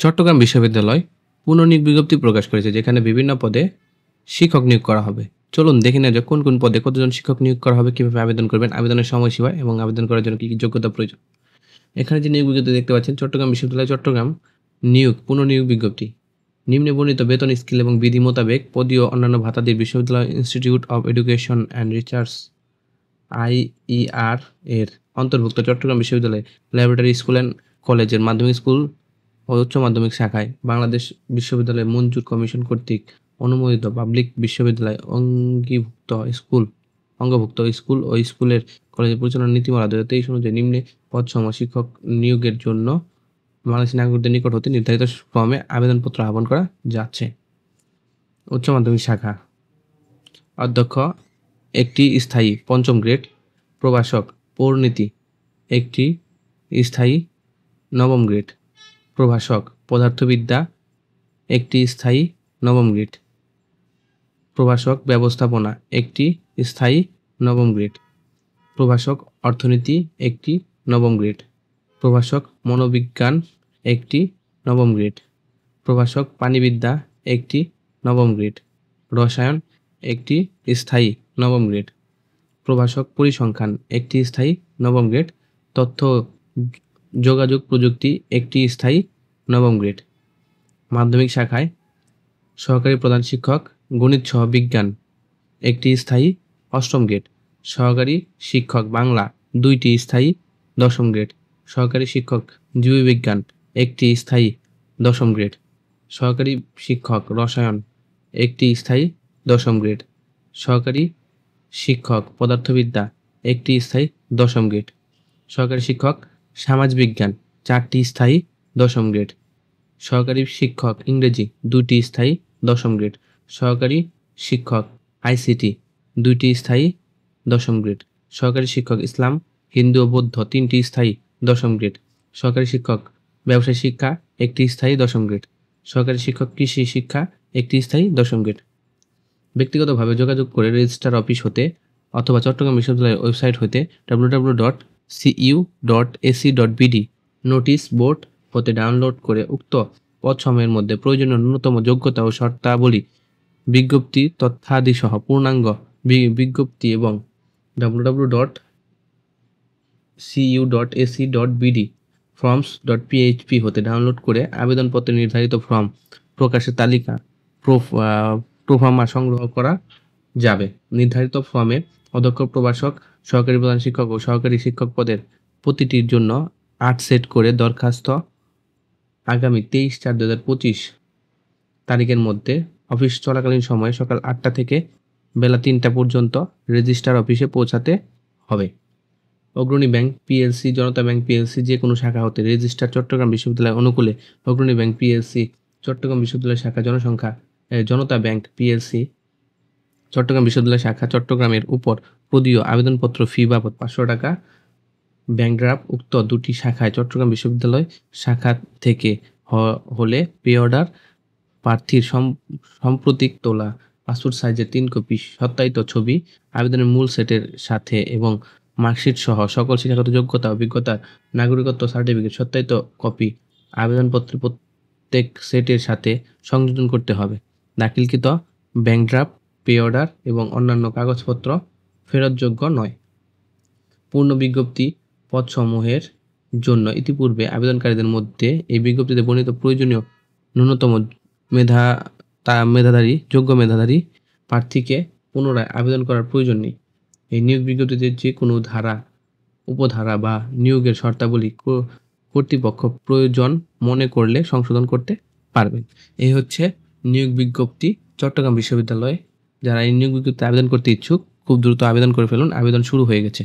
চট্টগ্রাম বিশ্ববিদ্যালয় পুনর্নিয়োগ বিজ্ঞপ্তি প্রকাশ করেছে, যেখানে বিভিন্ন পদে শিক্ষক নিয়োগ করা হবে। চলুন দেখে নেওয়া যাক কোন কোন পদে কতজন শিক্ষক নিয়োগ করা হবে, কিভাবে আবেদন করবেন, আবেদনের সময়সীমা এবং আবেদন করার জন্য কি কি যোগ্যতা প্রয়োজন। এখানে যে নিয়োগ বিজ্ঞপ্তি দেখতে পাচ্ছেন, চট্টগ্রাম বিশ্ববিদ্যালয় চট্টগ্রাম পুনর্নিয়োগ বিজ্ঞপ্তি। নিম্নে বর্ণিত বেতন স্কেল এবং বিধি মোতাবেক পদীয় অন্যান্য ভাতা দিয়ে বিশ্ববিদ্যালয় institute of education and research IER এর অন্তর্ভুক্ত চট্টগ্রাম বিশ্ববিদ্যালয় ল্যাবরেটরি স্কুল অ্যান্ড কলেজের মাধ্যমিক স্কুল ও উচ্চ মাধ্যমিক শাখায় বাংলাদেশ বিশ্ববিদ্যালয় মঞ্জুর কমিশন কর্তৃক অনুমোদিত পাবলিক বিশ্ববিদ্যালয় অঙ্গভুক্ত স্কুল ও স্কুলের কলেজের পরিচালনা নীতিমালা 2023 অনুযায়ী নিম্নে পদসমূহ শিক্ষক নিয়োগের জন্য বাংলাদেশী নাগরিকদের নিকট হতে নির্ধারিত ফর্মে আবেদনপত্র আহ্বান করা যাচ্ছে। উচ্চ মাধ্যমিক শাখা অধ্যক্ষ একটি স্থায়ী 5ম গ্রেড, প্রভাষক পৌরনীতি একটি স্থায়ী 9ম গ্রেড, প্রভাষক পদার্থবিদ্যা একটি স্থায়ী 9ম গ্রেড, প্রভাষক ব্যবস্থাপনা একটি স্থায়ী 9ম গ্রেড, প্রভাষক অর্থনীতি একটি 9ম গ্রেড, প্রভাষক মনোবিজ্ঞান একটি 9ম গ্রেড, প্রভাষক প্রাণিবিদ্যা একটি 9ম গ্রেড, রসায়ন একটি স্থায়ী 9ম গ্রেড, প্রভাষক পরিসংখ্যান একটি স্থায়ী 9ম গ্রেড, তথ্য যোগাযোগ প্রযুক্তি একটি স্থায়ী 9ম গ্রেড। মাধ্যমিক শাখায় সহকারী প্রধান শিক্ষক গণিত সহ বিজ্ঞান একটি স্থায়ী 8ম গ্রেড, সহকারী শিক্ষক বাংলা 2টি স্থায়ী 10ম গ্রেড, সহকারী শিক্ষক জীববিজ্ঞান একটি স্থায়ী 10ম গ্রেড, সহকারী শিক্ষক রসায়ন একটি স্থায়ী 10ম গ্রেড, সহকারী শিক্ষক পদার্থবিদ্যা একটি স্থায়ী 10ম গ্রেড, সহকারী শিক্ষক সমাজবিজ্ঞান 4টি স্থায়ী 10ম গ্রেড, সহকারী শিক্ষক ইংরেজি 2টি স্থায়ী 10ম গ্রেড, সহকারী শিক্ষক ICT 2টি স্থায়ী 10ম গ্রেড, সহকারী শিক্ষক ইসলাম হিন্দু ও বৌদ্ধ 3টি স্থায়ী 10ম গ্রেড, সহকারী শিক্ষক ব্যবসায় শিক্ষা একটি স্থায়ী 10ম গ্রেড, সহকারী শিক্ষক কৃষি শিক্ষা একটি স্থায়ী 10ম গ্রেড। ব্যক্তিগতভাবে যোগাযোগ করে রেজিস্ট্রার অফিস হতে অথবা চট্টগ্রাম বিশ্ববিদ্যালয়ের ওয়েবসাইট হতে www.cu.ac.bd নোটিশ বোর্ড হতে ডাউনলোড করে উক্ত পদসমূহের মধ্যে প্রয়োজনীয় ন্যূনতম যোগ্যতা ও শর্তাবলী, বিজ্ঞপ্তি তথ্যাদি সহ পূর্ণাঙ্গ বিজ্ঞপ্তি এবং www.cu.ac.bd forms.php হতে ডাউনলোড করে আবেদনপত্রের নির্ধারিত ফর্ম প্রকাশের তালিকা প্রোফার্মা সংগ্রহ করা যাবে। নির্ধারিত ফর্মে অধ্যক্ষ, প্রভাষক, সহকারী প্রধান শিক্ষক ও সহকারী শিক্ষক পদের প্রতিটির জন্য 8 সেট করে দরখাস্ত আগামী 23/4/2025 তারিখের মধ্যে অফিস চলাকালীন সময়ে সকাল 8টা থেকে বেলা 3টা পর্যন্ত রেজিস্ট্রার অফিসে পৌঁছাতে হবে। অগ্রণী ব্যাংক PLC, জনতা ব্যাংক PLC যে কোনো শাখা হতে রেজিস্ট্রার চট্টগ্রাম বিশ্ববিদ্যালয় অনুকূলে অগ্রণী ব্যাংক PLC চট্টগ্রাম বিশ্ববিদ্যালয় শাখা জনসংখ্যা জনতা ব্যাংক PLC চট্টগ্রাম বিশ্ববিদ্যালয় শাখা চট্টগ্রামের উপর প্রদীয় আবেদনপত্র ফি বাবদ 500 টাকা ব্যাংক ড্রাফট উক্ত দুটি শাখায় চট্টগ্রাম বিশ্ববিদ্যালয় শাখা থেকে হলে পে অর্ডার প্রার্থীর সাম্প্রতিক তোলা পাসপোর্ট সাইজের 3 কপি সত্যায়িত ছবি আবেদনের মূল সেটের সাথে এবং মার্কশিট সহ সকল শিক্ষাগত যোগ্যতা, অভিজ্ঞতা, নাগরিকত্ব সার্টিফিকেট সত্যায়িত কপি আবেদনপত্রের প্রত্যেক সেটের সাথে সংযোজন করতে হবে। দাখিলকৃত ব্যাংক ড্রাফট, পে অর্ডার এবং অন্যান্য কাগজপত্র ফেরতযোগ্য নয়। পূর্ণ বিজ্ঞপ্তি পদসমূহের জন্য ইতিপূর্বে আবেদনকারীদের মধ্যে এই বিজ্ঞপ্তিতে বর্ণিত প্রয়োজনীয় ন্যূনতম যোগ্য মেধাধারী প্রার্থীকে পুনরায় আবেদন করার প্রয়োজন নেই। এই নিয়োগ বিজ্ঞপ্তিতে যে কোনো ধারা, উপধারা বা নিয়োগের শর্তাবলী কর্তৃপক্ষ প্রয়োজন মনে করলে সংশোধন করতে পারবেন। এই হচ্ছে নিয়োগ বিজ্ঞপ্তি চট্টগ্রাম বিশ্ববিদ্যালয়ে। যারা এই নিয়োগ বিজ্ঞপ্তিতে আবেদন করতে ইচ্ছুক খুব দ্রুত আবেদন করে ফেলুন, আবেদন শুরু হয়ে গেছে।